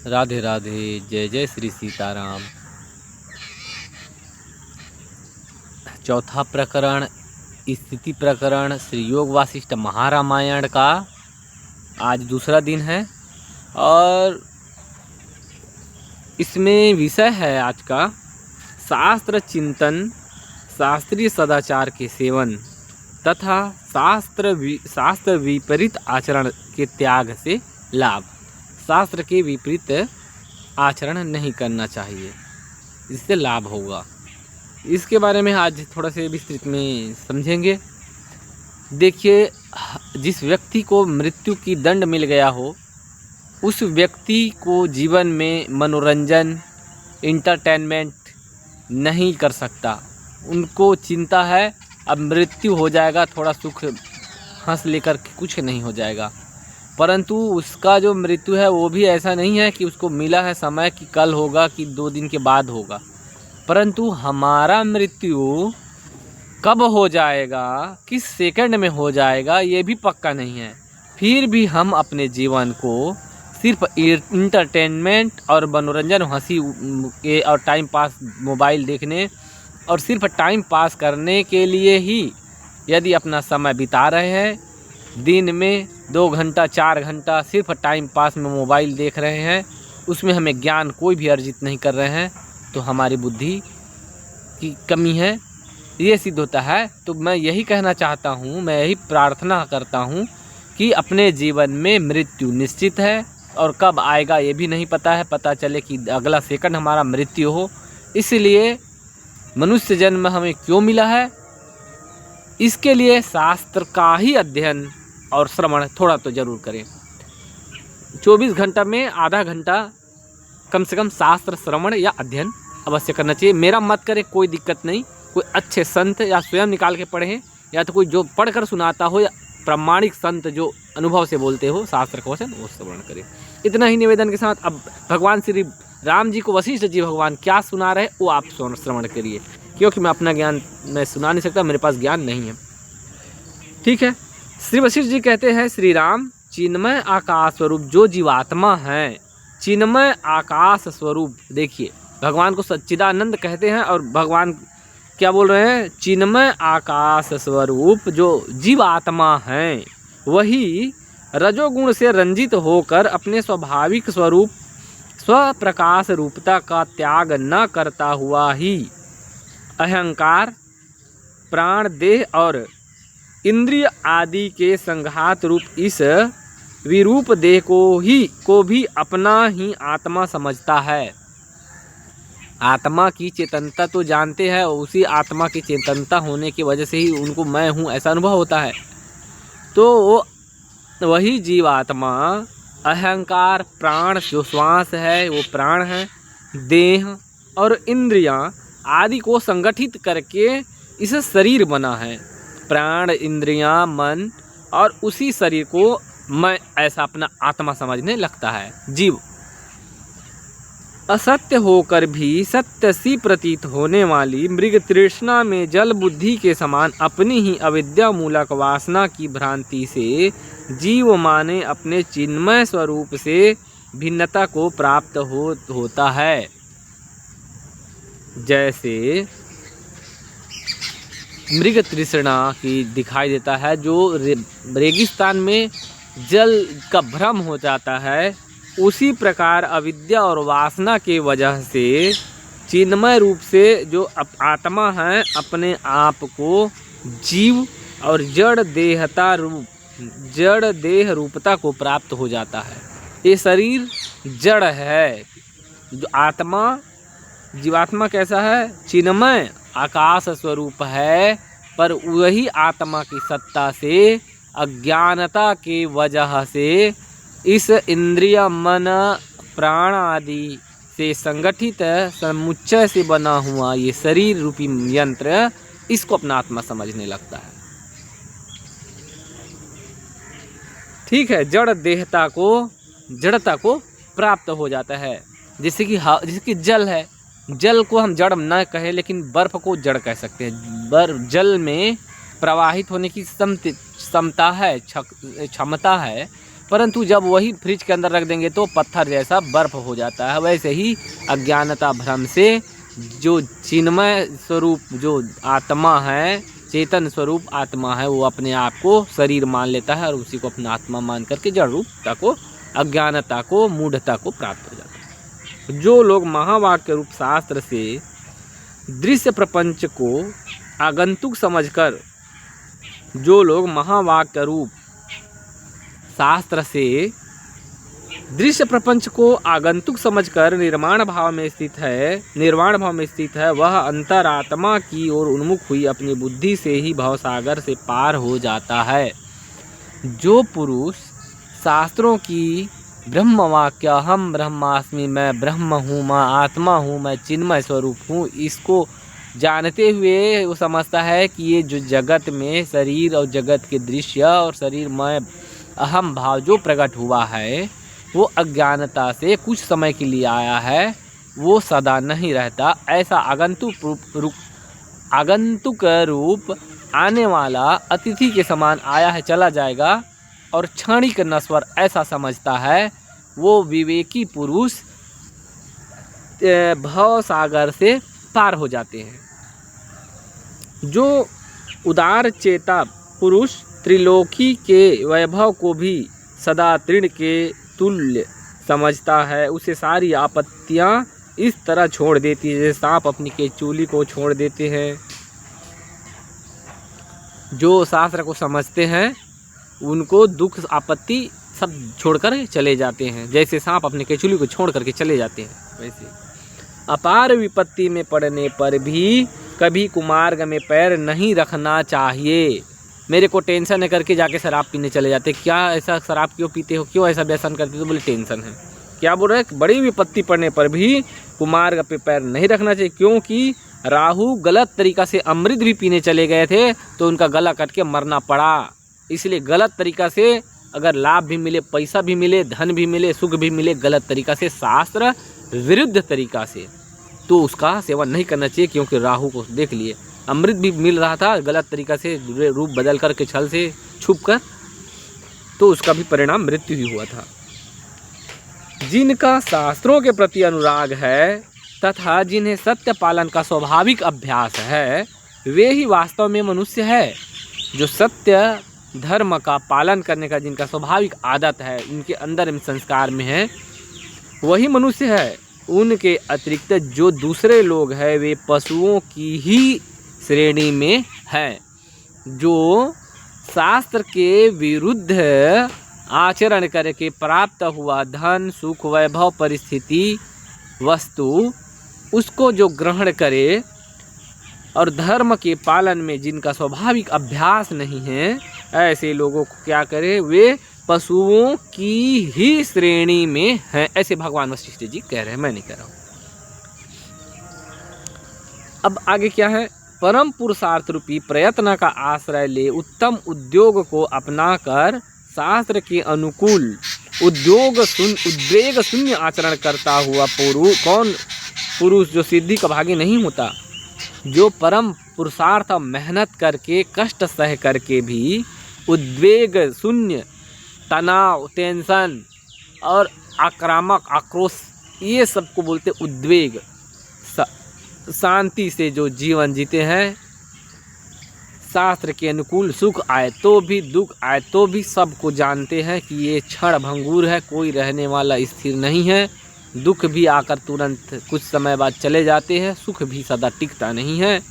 राधे राधे। जय जय श्री सीताराम। चौथा प्रकरण, स्थिति प्रकरण, श्री योग वासिष्ठ महारामायण का आज दूसरा दिन है और इसमें विषय है आज का शास्त्र चिंतन, शास्त्रीय सदाचार के सेवन तथा शास्त्र विपरीत आचरण के त्याग से लाभ। शास्त्र के विपरीत आचरण नहीं करना चाहिए, इससे लाभ होगा। इसके बारे में आज थोड़ा से विस्तृत में समझेंगे। देखिए, जिस व्यक्ति को मृत्यु की दंड मिल गया हो उस व्यक्ति को जीवन में मनोरंजन, इंटरटेनमेंट नहीं कर सकता। उनको चिंता है अब मृत्यु हो जाएगा, थोड़ा सुख हंस लेकर कुछ नहीं हो जाएगा। परंतु उसका जो मृत्यु है वो भी ऐसा नहीं है कि उसको मिला है समय कि कल होगा कि 2 दिन के बाद होगा, परंतु हमारा मृत्यु कब हो जाएगा, किस सेकंड में हो जाएगा, ये भी पक्का नहीं है। फिर भी हम अपने जीवन को सिर्फ इंटरटेनमेंट और मनोरंजन, हंसी के और टाइम पास, मोबाइल देखने और सिर्फ टाइम पास करने के लिए ही यदि अपना समय बिता रहे हैं, दिन में 2 घंटा 4 घंटा सिर्फ टाइम पास में मोबाइल देख रहे हैं, उसमें हमें ज्ञान कोई भी अर्जित नहीं कर रहे हैं, तो हमारी बुद्धि की कमी है, ये सिद्ध होता है। तो मैं यही कहना चाहता हूँ, मैं यही प्रार्थना करता हूँ कि अपने जीवन में मृत्यु निश्चित है और कब आएगा ये भी नहीं पता है। पता चले कि अगला सेकंड हमारा मृत्यु हो। इसलिए मनुष्य जन्म हमें क्यों मिला है, इसके लिए शास्त्र का ही अध्ययन और श्रवण थोड़ा तो ज़रूर करें। 24 घंटा में आधा घंटा कम से कम शास्त्र श्रवण या अध्ययन अवश्य करना चाहिए। मेरा मत करें, कोई दिक्कत नहीं। कोई अच्छे संत या स्वयं निकाल के पढ़ें, या तो कोई जो पढ़कर सुनाता हो, या प्रामाणिक संत जो अनुभव से बोलते हो शास्त्र का वचन, वो श्रवण करें। इतना ही निवेदन के साथ अब भगवान श्री राम जी को वशिष्ठ जी भगवान क्या सुना रहे वो आप श्रवण करिए, क्योंकि मैं अपना ज्ञान मैं सुना नहीं सकता, मेरे पास ज्ञान नहीं है। ठीक है। श्री वशिष्ठ जी कहते हैं, श्री राम चिन्मय आकाश स्वरूप जो जीवात्मा है, चिन्मय आकाश स्वरूप। देखिए, भगवान को सच्चिदानंद कहते हैं और भगवान क्या बोल रहे हैं, चिन्मय आकाश स्वरूप जो जीवात्मा है वही रजोगुण से रंजित होकर अपने स्वाभाविक स्वरूप स्वप्रकाश रूपता का त्याग न करता हुआ ही अहंकार, प्राण, देह और इंद्रिय आदि के संघात रूप इस विरूप देह को भी अपना ही आत्मा समझता है। आत्मा की चेतनता तो जानते हैं, उसी आत्मा की चेतनता होने की वजह से ही उनको मैं हूँ ऐसा अनुभव होता है। तो वही जीवात्मा अहंकार, प्राण जो श्वास है वो प्राण है, देह और इंद्रियां आदि को संगठित करके इस शरीर बना है। प्राण, इंद्रियां, मन और उसी शरीर को मैं ऐसा अपना आत्मा समझने लगता है जीव। असत्य होकर भी सत्य सी प्रतीत होने वाली मृग तृष्णा में जल बुद्धि के समान अपनी ही अविद्या मूलक वासना की भ्रांति से जीव माने अपने चिन्मय स्वरूप से भिन्नता को प्राप्त होता है। जैसे मृग तृष्णा की दिखाई देता है, जो रेगिस्तान में जल का भ्रम हो जाता है, उसी प्रकार अविद्या और वासना के वजह से चिन्मय रूप से जो आत्मा है अपने आप को जीव और जड़ देह रूपता को प्राप्त हो जाता है। ये शरीर जड़ है, जो आत्मा जीवात्मा कैसा है, चिन्मय आकाश स्वरूप है, पर वही आत्मा की सत्ता से अज्ञानता के वजह से इस इंद्रिय, मन, प्राण आदि से संगठित समुच्चय से बना हुआ ये शरीर रूपी यंत्र इसको अपना आत्मा समझने लगता है। ठीक है। जड़ता को प्राप्त हो जाता है। जैसे कि जल है, जल को हम जड़ न कहें लेकिन बर्फ को जड़ कह सकते हैं। जल में प्रवाहित होने की क्षमता है, क्षमता है, परंतु जब वही फ्रिज के अंदर रख देंगे तो पत्थर जैसा बर्फ हो जाता है। वैसे ही अज्ञानता भ्रम से जो चिन्मय स्वरूप जो आत्मा है, चेतन स्वरूप आत्मा है, वो अपने आप को शरीर मान लेता है और उसी को अपना आत्मा मान करके जड़ रूपता को, अज्ञानता को, मूढ़ता को प्राप्त हो जाता है। जो लोग महावाक्य रूप शास्त्र से दृश्य प्रपंच को आगंतुक समझकर, जो लोग महावाक्य रूप शास्त्र से दृश्य प्रपंच को आगंतुक समझकर निर्वाण भाव में स्थित है, वह अंतरात्मा की ओर उन्मुख हुई अपनी बुद्धि से ही भवसागर से पार हो जाता है। जो पुरुष शास्त्रों की ब्रह्म वाक्य हम ब्रह्मास्मि, मैं ब्रह्म हूँ, मैं आत्मा हूँ, मैं चिन्मय स्वरूप हूँ, इसको जानते हुए वो समझता है कि ये जो जगत में शरीर और जगत के दृश्य और शरीर में अहम भाव जो प्रकट हुआ है वो अज्ञानता से कुछ समय के लिए आया है, वो सदा नहीं रहता। ऐसा आगंतुक रूप आने वाला अतिथि के समान आया है, चला जाएगा और क्षणिक नश्वर ऐसा समझता है। वो विवेकी पुरुष भव सागर से पार हो जाते हैं। जो उदार चेता पुरुष त्रिलोकी के वैभव को भी सदा तृण के तुल्य समझता है, उसे सारी आपत्तियां इस तरह छोड़ देती है जैसे सांप अपनी केचुली को छोड़ देते हैं। जो शास्त्र को समझते हैं उनको दुख आपत्ति सब छोड़कर चले जाते हैं, जैसे सांप अपने केचुली को छोड़ करके चले जाते हैं। वैसे अपार विपत्ति में पड़ने पर भी कभी कुमार्ग में पैर नहीं रखना चाहिए। मेरे को टेंशन है करके जाके शराब पीने चले जाते। क्या ऐसा शराब क्यों पीते हो, क्यों ऐसा व्यसन करते हो? तो बोले टेंशन है। क्या बोल रहे हैं? बड़ी विपत्ति पड़ने पर भी कुमार्ग पे पैर नहीं रखना चाहिए, क्योंकि राहु गलत तरीका से अमृत भी पीने चले गए थे तो उनका गला कट के मरना पड़ा। इसलिए गलत तरीका से अगर लाभ भी मिले, पैसा भी मिले, धन भी मिले, सुख भी मिले, गलत तरीका से, शास्त्र विरुद्ध तरीका से, तो उसका सेवन नहीं करना चाहिए। क्योंकि राहु को देख लिए, अमृत भी मिल रहा था गलत तरीका से, रूप बदल कर के छल से छुप कर, तो उसका भी परिणाम मृत्यु ही हुआ था। जिनका शास्त्रों के प्रति अनुराग है तथा जिन्हें सत्य पालन का स्वाभाविक अभ्यास है, वे ही वास्तव में मनुष्य है। जो सत्य धर्म का पालन करने का जिनका स्वाभाविक आदत है, उनके अंदर में संस्कार में है, वही मनुष्य है। उनके अतिरिक्त जो दूसरे लोग हैं वे पशुओं की ही श्रेणी में हैं। जो शास्त्र के विरुद्ध आचरण करके प्राप्त हुआ धन, सुख, वैभव, परिस्थिति, वस्तु, उसको जो ग्रहण करे और धर्म के पालन में जिनका स्वाभाविक अभ्यास नहीं है, ऐसे लोगों को क्या करे? वे पशुओं की ही श्रेणी में हैं। ऐसे भगवान वशिष्ठ जी कह रहे हैं, मैं नहीं कह रहा हूँ। अब आगे क्या है? परम पुरुषार्थ रूपी प्रयत्न का आश्रय ले उत्तम उद्योग को अपनाकर शास्त्र के अनुकूल उद्वेग शून्य आचरण करता हुआ पुरुष जो सिद्धि का भागी नहीं होता, जो परम पुरुषार्थ मेहनत करके कष्ट सह करके भी उद्वेग शून्य, तनाव, टेंशन और आक्रामक आक्रोश, ये सबको बोलते उद्वेग, शांति से जो जीवन जीते हैं, शास्त्र के अनुकूल सुख आए तो भी, दुख आए तो भी, सबको जानते हैं कि ये क्षण भंगुर है, कोई रहने वाला स्थिर नहीं है। दुख भी आकर तुरंत कुछ समय बाद चले जाते हैं, सुख भी सदा टिकता नहीं है।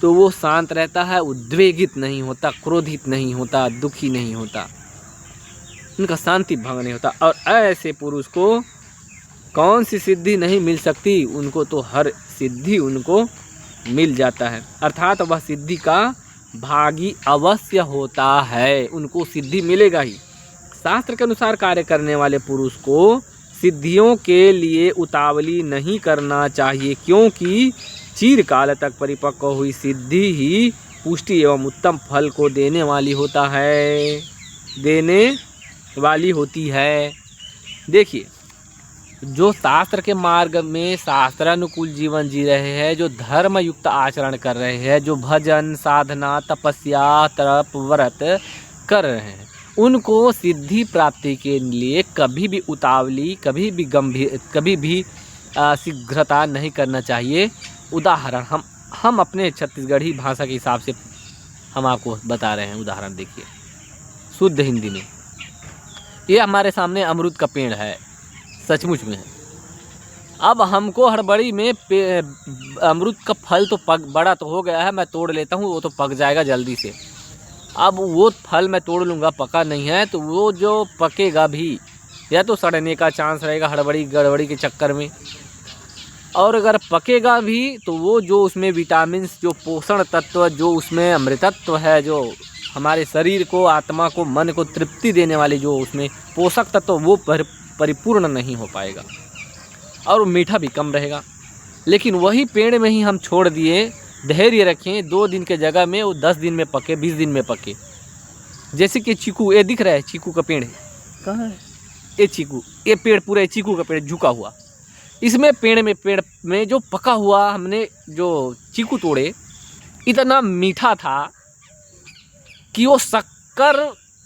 तो वो शांत रहता है, उद्वेगित नहीं होता, क्रोधित नहीं होता, दुखी नहीं होता, उनका शांति भंग नहीं होता। और ऐसे पुरुष को कौन सी सिद्धि नहीं मिल सकती? उनको तो हर सिद्धि उनको मिल जाता है, अर्थात वह सिद्धि का भागी अवश्य होता है, उनको सिद्धि मिलेगा ही। शास्त्र के अनुसार कार्य करने वाले पुरुष को सिद्धियों के लिए उतावली नहीं करना चाहिए, क्योंकि चिरकाल तक परिपक्व हुई सिद्धि ही पुष्टि एवं उत्तम फल को देने वाली होती है। देखिए, जो शास्त्र के मार्ग में शास्त्रानुकूल जीवन जी रहे हैं, जो धर्म युक्त आचरण कर रहे हैं, जो भजन, साधना, तपस्या, तप, व्रत कर रहे हैं, उनको सिद्धि प्राप्ति के लिए कभी भी उतावली, कभी भी गंभीर, कभी भी शीघ्रता नहीं करना चाहिए। उदाहरण हम अपने छत्तीसगढ़ी भाषा के हिसाब से हम आपको बता रहे हैं। उदाहरण देखिए शुद्ध हिंदी में। ये हमारे सामने अमरूद का पेड़ है, सचमुच में है। अब हमको हड़बड़ी में अमरूद का फल तो बड़ा तो हो गया है, मैं तोड़ लेता हूँ, वो तो पक जाएगा जल्दी से। अब वो फल मैं तोड़ लूँगा, पका नहीं है, तो वो जो पकेगा भी या तो सड़ने का चांस रहेगा हड़बड़ी गड़बड़ी के चक्कर में, और अगर पकेगा भी तो वो जो उसमें विटामिन्स, जो पोषण तत्व, जो उसमें अमृतत्व है, जो हमारे शरीर को, आत्मा को, मन को तृप्ति देने वाले जो उसमें पोषक तत्व, वो परिपूर्ण नहीं हो पाएगा और मीठा भी कम रहेगा। लेकिन वही पेड़ में ही हम छोड़ दिए, धैर्य रखें, 2 दिन के जगह में वो 10 दिन में पके, 20 दिन में पके। जैसे कि चीकू, ये दिख रहा है चीकू का पेड़ है, कहाँ है ये चीकू? ये पेड़ पूरा चीकू का पेड़ झुका हुआ। इसमें पेड़ में जो पका हुआ हमने जो चीकू तोड़े, इतना मीठा था कि वो शक्कर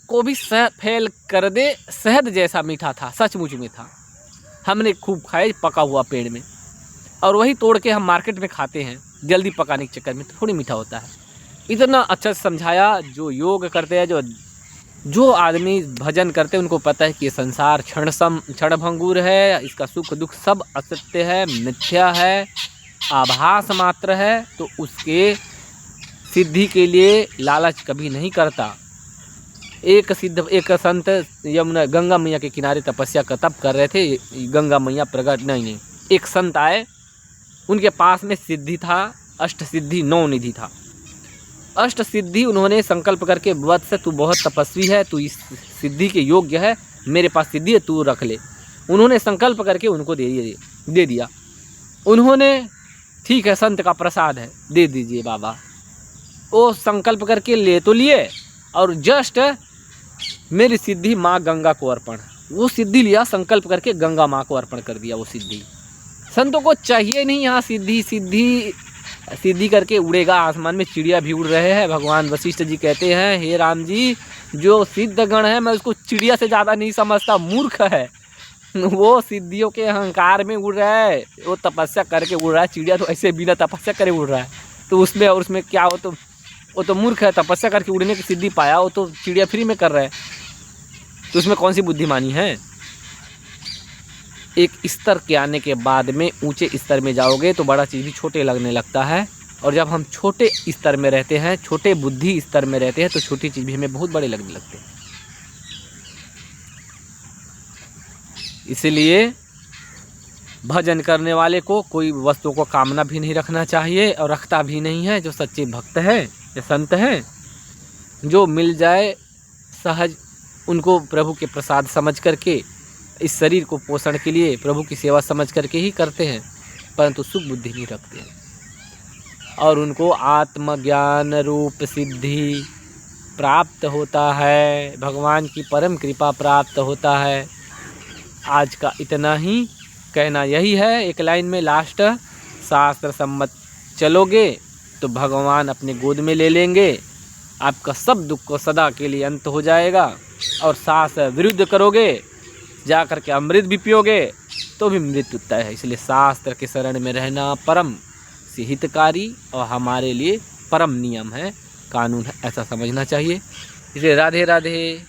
को भी फेल कर दे, शहद जैसा मीठा था, सचमुच में था। हमने खूब खाए पका हुआ पेड़ में, और वही तोड़ के हम मार्केट में खाते हैं जल्दी पकाने के चक्कर में, थोड़ी मीठा होता है। इतना अच्छा समझाया। जो योग करते हैं, जो आदमी भजन करते हैं, उनको पता है कि ये संसार क्षणभंगुर है, इसका सुख दुख सब असत्य है, मिथ्या है, आभास मात्र है। तो उसके सिद्धि के लिए लालच कभी नहीं करता। एक संत यमुना गंगा मैया के किनारे तपस्या का तप कर रहे थे। गंगा मैया प्रकट नहीं, एक संत आए, उनके पास में सिद्धि था, अष्ट सिद्धि 9 निधि था। अष्ट सिद्धि उन्होंने संकल्प करके, वत्स तू बहुत तपस्वी है, तू इस सिद्धि के योग्य है, मेरे पास सिद्धि है, तू रख ले। उन्होंने संकल्प करके उनको दे दिया। उन्होंने, ठीक है संत का प्रसाद है, दे दीजिए बाबा। वो संकल्प करके ले तो लिए, और जस्ट मेरी सिद्धि माँ गंगा को अर्पण। वो सिद्धि लिया, संकल्प करके गंगा माँ को अर्पण कर दिया वो सिद्धि। संतों को चाहिए नहीं यहाँ सिद्धि करके उड़ेगा आसमान में, चिड़िया भी उड़ रहे हैं। भगवान वशिष्ठ जी कहते हैं, हे राम जी, जो सिद्ध गण है मैं उसको चिड़िया से ज़्यादा नहीं समझता, मूर्ख है वो। सिद्धियों के अहंकार में उड़ रहा है, वो तपस्या करके उड़ रहा है। चिड़िया तो ऐसे बिना तपस्या करे उड़ रहा है, तो उसमें क्या हो, तो वो तो मूर्ख है। तपस्या करके उड़ने की सिद्धि पाया, वो तो चिड़िया फ्री में कर रहा है, तो उसमें कौन सी बुद्धिमानी है। एक स्तर के आने के बाद में ऊंचे स्तर में जाओगे तो बड़ा चीज़ भी छोटे लगने लगता है, और जब हम छोटे स्तर में रहते हैं, छोटे बुद्धि स्तर में रहते हैं, तो छोटी चीज़ भी हमें बहुत बड़े लगने लगते हैं। इसलिए भजन करने वाले को कोई वस्तु को कामना भी नहीं रखना चाहिए, और रखता भी नहीं है। जो सच्चे भक्त हैं या संत हैं, जो मिल जाए सहज, उनको प्रभु के प्रसाद समझ करके, इस शरीर को पोषण के लिए प्रभु की सेवा समझ करके ही करते हैं, परंतु सुख बुद्धि नहीं रखते हैं, और उनको आत्मज्ञान रूप सिद्धि प्राप्त होता है, भगवान की परम कृपा प्राप्त होता है। आज का इतना ही कहना यही है। एक लाइन में लास्ट, शास्त्र सम्मत चलोगे तो भगवान अपने गोद में ले लेंगे, आपका सब दुख को सदा के लिए अंत हो जाएगा। और शास्त्र विरुद्ध करोगे, जा कर के अमृत भी पियोगे तो भी मृत्यु तय है। इसलिए शास्त्र के शरण में रहना परम से हितकारी और हमारे लिए परम नियम है, कानून है, ऐसा समझना चाहिए। इसलिए राधे राधे।